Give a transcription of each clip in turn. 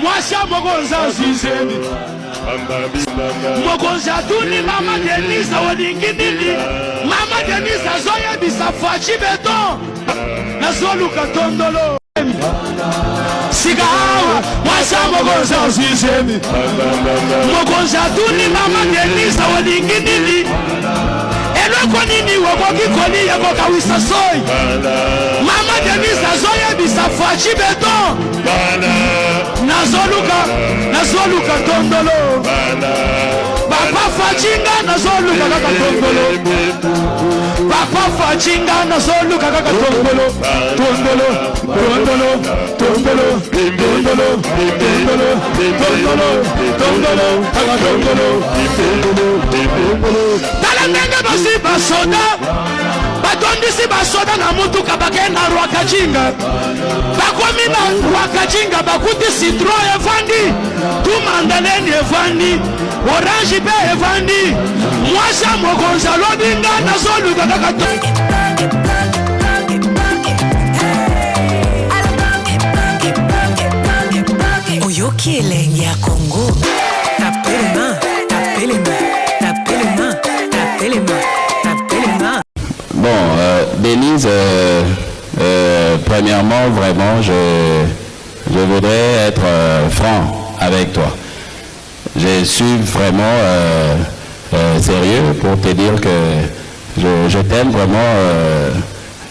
mwasi mokonza zizemi mokonza tuni mama Denise olingi nini mama Denise azoyebisa fachi beton nazoluka tondolo sika awa mwasi mokonza zizemi mokonza tuni mama Denise olingi nini eloko nini wakoki kolia kokawisa soyi mama Denise azoyebisa fachi beton nazoluka tondolo papa fachinga nazoluka kaka tondolo papa fachinga nazoluka kaka tondolo tondolo tondolo tondolo tondolo tondolo tondolo tondolo kaka tondolo tala ndenge basi basoda batondisi basoda na mutuka bakenda Rwakachinga bakomi na Rwakachinga bakuti citron evandi tumandaleni evandi orange pe evandi mwasa mokonza lobinga nazoluka kaka Oyoki elenge ya Congo tapez les mains, tapez les mains, tapez les mains, tapez les mains, tapez les mains. Bon, Denise, premièrement, vraiment, je voudrais être franc avec toi. Je suis vraiment sérieux pour te dire que je t'aime vraiment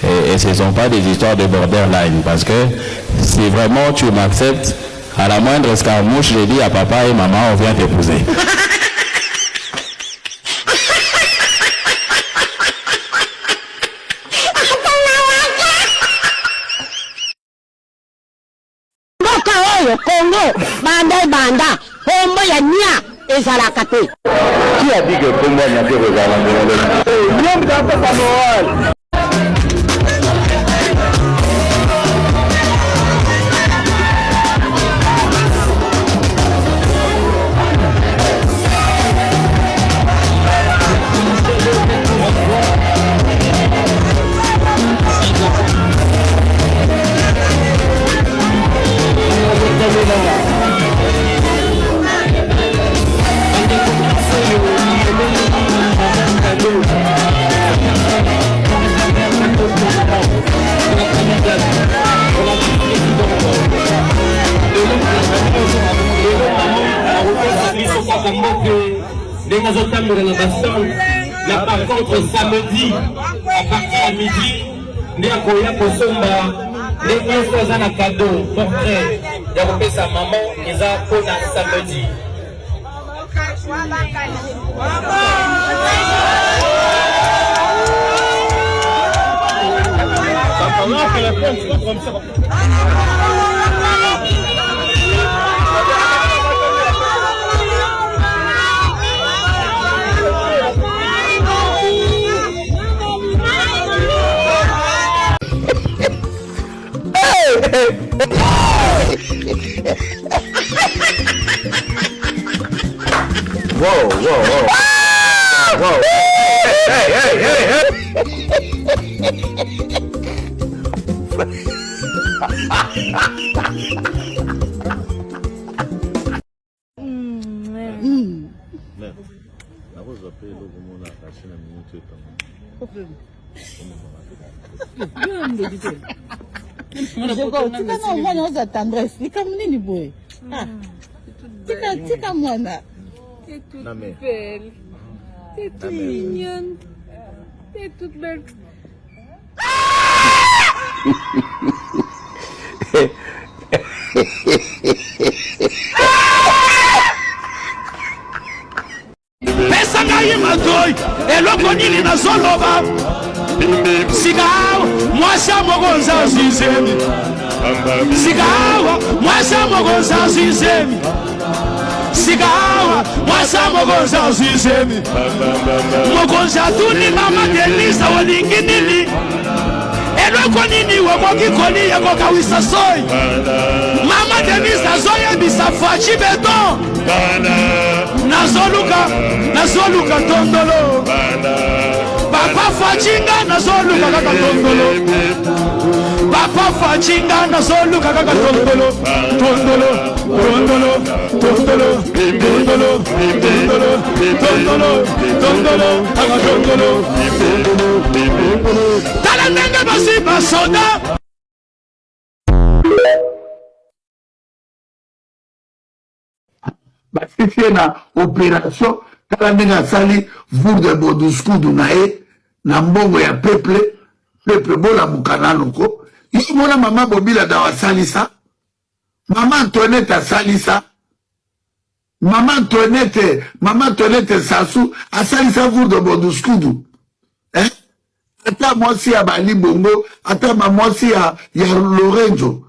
et ce ne sont pas des histoires de borderline parce que si vraiment tu m'acceptes, à la moindre escarmouche, je dis à papa et maman, on vient t'épouser. Congo, banda, Hombo ya nia ezalakate. Qui a dit que Congo n'a pas regardé? Par contre, samedi, à partir de midi, nous avons un cadeau, portrait, de sa maman, ils ont pour samedi. Whoa. Hey. Tika mwana oza tendresse, tika munini boye. Tika mwana. T'es toute belle. T'es toute mignonne. T'es toute belle. Pesa ngai matoi eloko nini nazoloba sikawa mwasi mokonza zizemi sikawa mwasi mokonza zizemi sikawa mwasi mokonza zizemi mokonza tuni mama Denise olingi nini eloko nini wakoki kolia kokawisa soyi mama Denise azoyebisa fachi beton nazoluka tondolo papa fachinga nazoluka kaka tondolo papa fachinga nazoluka kaka tondolo basifie na opération kala ndenge asali vour de boduskudu na ye na mbongo ya peuple bolamuka nano ko yo mona mama Bobila da asalisa mama Antoinette asalisa mama Antoinette Sassou asalisa vour de boduskudu ata mwasi ya Bali Bongo ata mwasi ya Lorenzo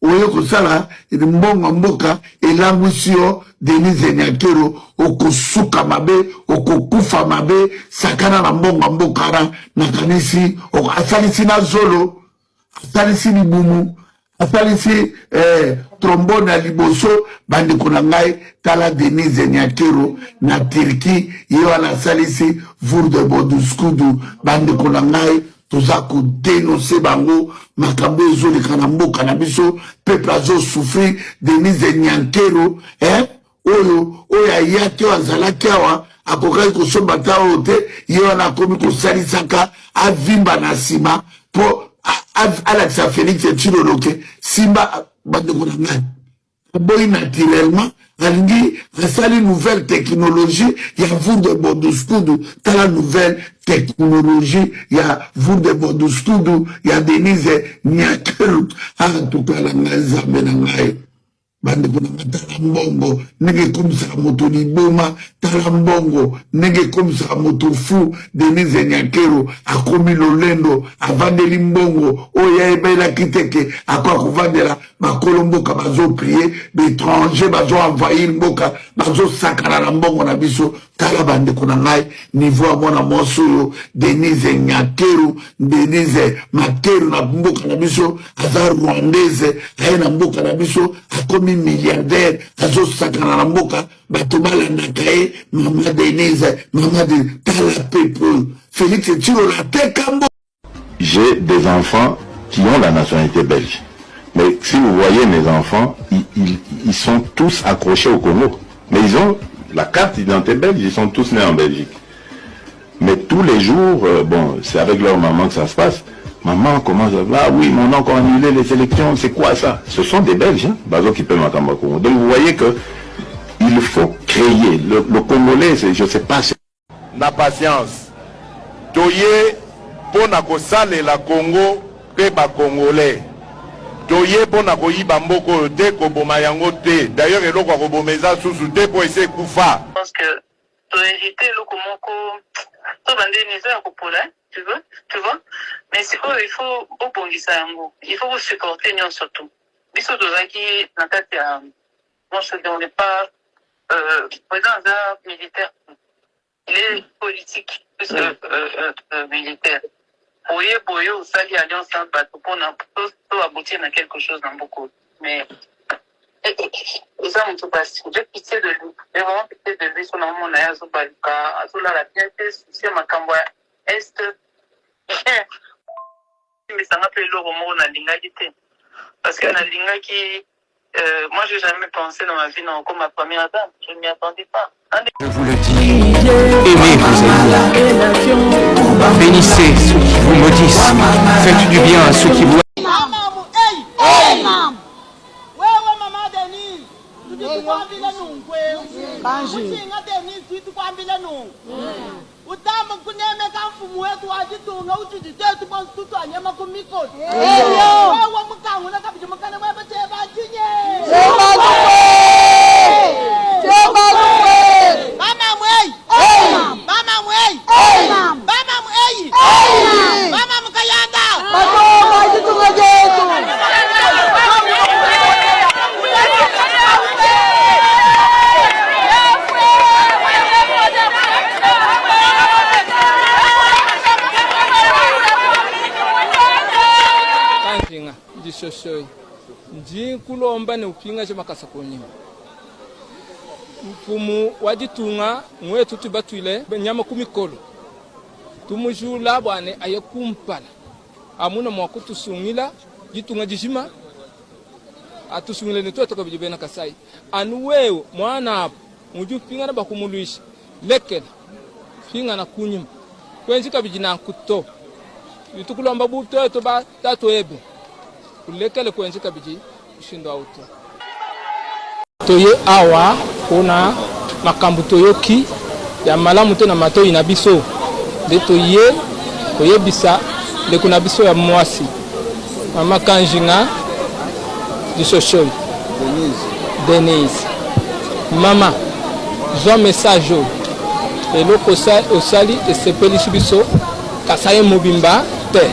oyo kosala mbongo mboka elangwisio Denise Nyakero okosuka mabe okokufa mabe sakana na mbongo mboka na kanisi asalisi na zolo asalisi libumu asalisi trombone ya liboso bandeko na ngai tala Denise Nyakero na Turki yo asalisi vour de boduskudu bandeko na ngai toza ko dénoncer bango makambo ezoleka na mboka na biso peuple azo souffrir Denise Nyakero oyo ayaki azalaki awa akokaki kosomba ta oyo te ye wana akomi kosalisaka avimba na nsima mpo alakisa Félix Tshiloloke simba bandeko na ngai aboyi naturellement alingi asali nouvelle technologie ya vour de boduskudu tala nouvelle technologie ya vour de boduskudu ya Denise Nyakero tukala ngai nzambe na ngai bandeko na ngai tala mbongo ndenge ekomisaka moto liboma tala mbongo ndenge ekomisaka moto fu Denise Nyakero akomi lolendo avandeli mbongo oyo ayebelaki teke akoka kovandela bakolo mboka bazoprie baétranger bazoenvahir mboka bazosakana na mbongo na biso tala bandeko na ngai niveau ya mwana mwasi oyo Denise Nyakero Denise Makero na mboka na biso aza rwandaise aye na mboka na biso akomi milliardaire azosakana na mboka bato balandaka ye mama Denise mama de tala people Félix Tshiloloke ateka mboka. J'ai des enfants qui ont la nationalité belge. Mais si vous voyez mes enfants, ils sont tous accrochés au Congo. Mais ils ont la carte d'identité belge, ils sont tous nés en Belgique. Mais tous les jours, bon, c'est avec leur maman que ça se passe. Maman commence à dire, ah oui, mon oncle a annulé les élections, c'est quoi ça? Ce sont des Belges, hein, Bazo qui peut m'attendre au Congo. Donc vous voyez que il faut créer. Le Congolais, je ne sais pas. Na patience. Toye, pour na kosale la Congo, pe ba Congolais. Toye pour na koyiba mboko te koboma yango te. D'ailleurs, eloko kobomeza susu te pour essayer kufa. Je pense que tu as hérité le komoko. Tu as bandé une heure pour là, tu vois. Mais c'est quoi, il faut obongisa yango. Il faut vous supporter nous surtout. Biso dozaki nakati ya moi je ne n'est pas président militaire. Il est politique plus militaire. Boye ou sali alliance entre bateau pour aboutir à quelque chose dans beaucoup. Mais ça me tout passe. J'ai pitié de lui. J'ai vraiment pitié de lui. Son amour n'a pas baluka. Azola la bien fait. C'est ma camboya est. Mais ça m'a fait l'eau au mot na linga gité. Parce que na linga qui moi j'ai jamais pensé dans ma vie non comme ma première dame. Je ne m'y attendais pas. Je vous le dis, aimez vos ennemis, bénissez ceux qui vous maudissent, faites du bien à ceux qui vous... Ndi kulomba ne upinga je makasa konyima mfumu wajitunga mwetu tubatwile nyama kumikolo tumujula bwane ayekumpala amuna mwakutusungila jitunga jishima atusungile to to kabije bena kasai anu wewe mwana hapo muju pinga na bakumuluisha lekela pinga na kunyima kwenzi kabije na kuto itukulomba buto to ba tato ebe kulekele kwenzi kabije ushindo auto toye awa kuna makambu toyoki ya malamu te na matoi na biso de toye bisa de kuna biso ya mwasi mama kanjinga Disoshoi Denise Mama zo message et loko osali esepeli biso kasaye mobimba te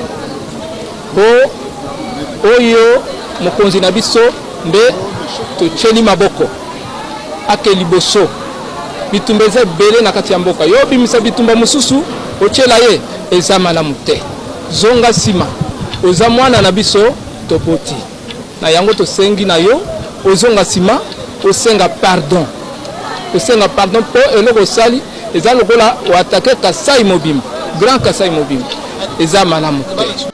oyo mokonzi na biso nde tocheli maboko akeli boso bitumba eza bele na kati ya mboka yo bimisa bitumba mosusu ochela ye eza malamu te zonga sima oza mwana na biso topoti na yango to sengi na yo ozonga sima osenga pardon po eloko sali eza lokola o attaquer Kasai Mobimba grand Kasai Mobimba eza malamu te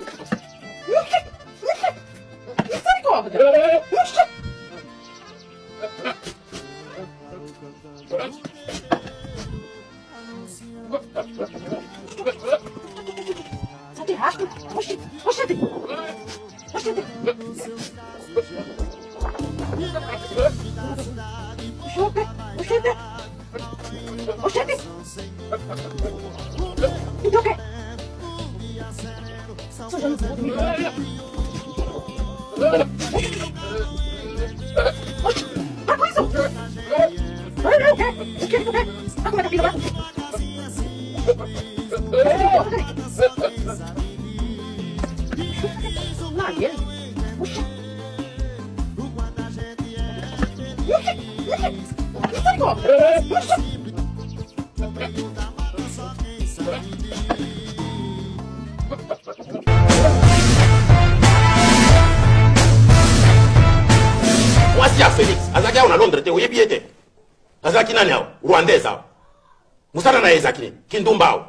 Mwasi ya Felix, azaki awo na Londres te, oyebi ete. Azaki nani awo, Rwandais awo. Musana na ezaki, Kindumba awo.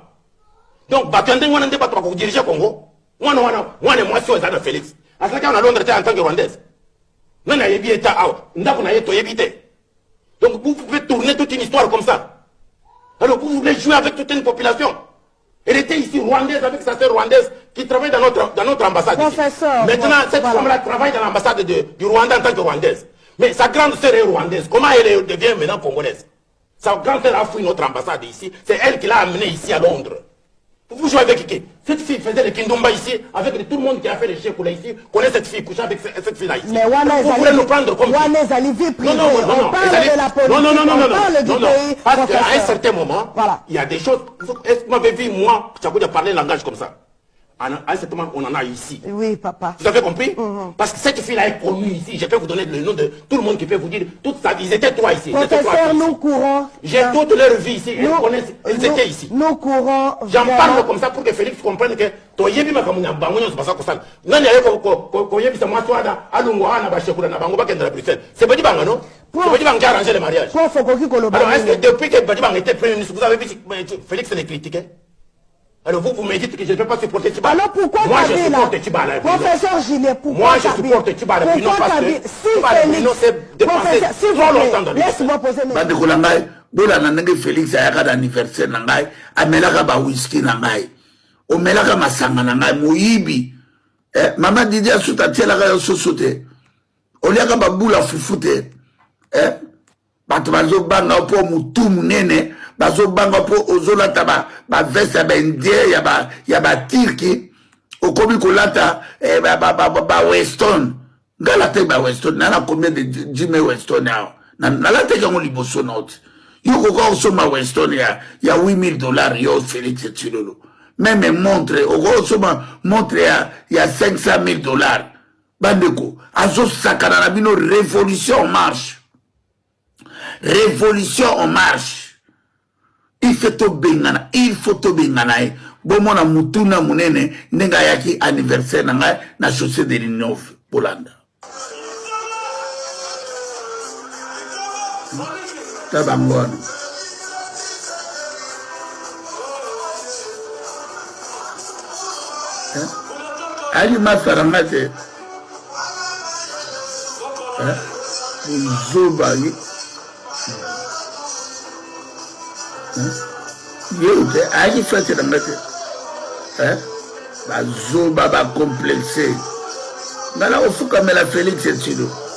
Donc, bato yande wana nde bato bako dirige Congo. Wana mwasi oza na Felix. Azaki awo na Londres te en tant que Rwandais. Nani ayebi ete awo, ndako na yeto oyebi te. Donc, vous pouvez tourner toute une histoire comme ça. Alors, vous voulez jouer avec toute une population. Elle était ici rwandaise avec sa sœur rwandaise qui travaille dans notre ambassade. Professeur, maintenant, cette femme-là travaille dans l'ambassade du Rwanda en tant que rwandaise. Mais sa grande sœur est rwandaise. Comment elle devient maintenant congolaise? Sa grande sœur a fui notre ambassade ici. C'est elle qui l'a amenée ici à Londres. Vous jouez avec qui? Cette fille faisait le Kindumba ici, avec tout le monde qui a fait le Chekoula ici, connaît cette fille, couchait avec cette fille-là ici. Mais vous voulez nous prendre comme non, on parle de la politique, on parle du pays. Parce qu'à un certain moment, il y a des choses. Est-ce que vous m'avez vu, moi, tu as parler langage comme ça? À un certain moment, on en a ici. Oui, papa. Vous avez compris? Parce que cette fille-là est connue ici. Je peux vous donner le nom de tout le monde qui peut vous dire toute sa vie. Ils étaient trois ici. Professeur, nous courons. J'ai toute leur vie ici. Ils étaient ici. Nous courons. J'en parle comme ça pour que Félix comprenne que toyebi makamuna bango nyonso basa kosala. Nani ayo ko yebi sa mwatwada alungwa na bashekula na bango bakenda na Bruxelles. C'est pas dit banga non? C'est pas dit banga arranger le mariage. Alors est-ce que depuis que Badiba était premier ministre, vous avez vu Félix les critiquait? Alors vous me dites que je ne peux pas supporter Tibala. Alors pourquoi moi je supporte Tibala. Professeur Gilet, pourquoi moi je supporte Tibala. Pourquoi Tibala c'est dépensé trop longtemps dans l'histoire. Laisse-moi poser mes questions. Bandeko bola nanenge Félix ayaka d'anniversaire nangai, amelaka ba whisky nangai. Omelaka masanga nangai moyibi. Mama Didi asuta tielaka yo sosote. Oliaka ba bula fufute. Bato bazo banga po mutu munene. Bazo banga po ozolata ba veste ya ba indien ya ba tirki okobi kolata ba Weston ngalate ba Weston nana combien de Jimmy Weston yao nalate kango liboso note yo koko osoma Weston ya $8,000 yo Félix Tshilolo même montre oko osoma montre ya $500,000 bandeko azo sakana na bino révolution en marche. Il faut to bengana bomona mutuna munene nenga yaki anniversaire nanga na chaussée de l'Union Polanda tabangona ali masarangate bozoba ye te ayaki fete na nga te bazoba bacomplexe nga na kofukamela Félix Tshisekedi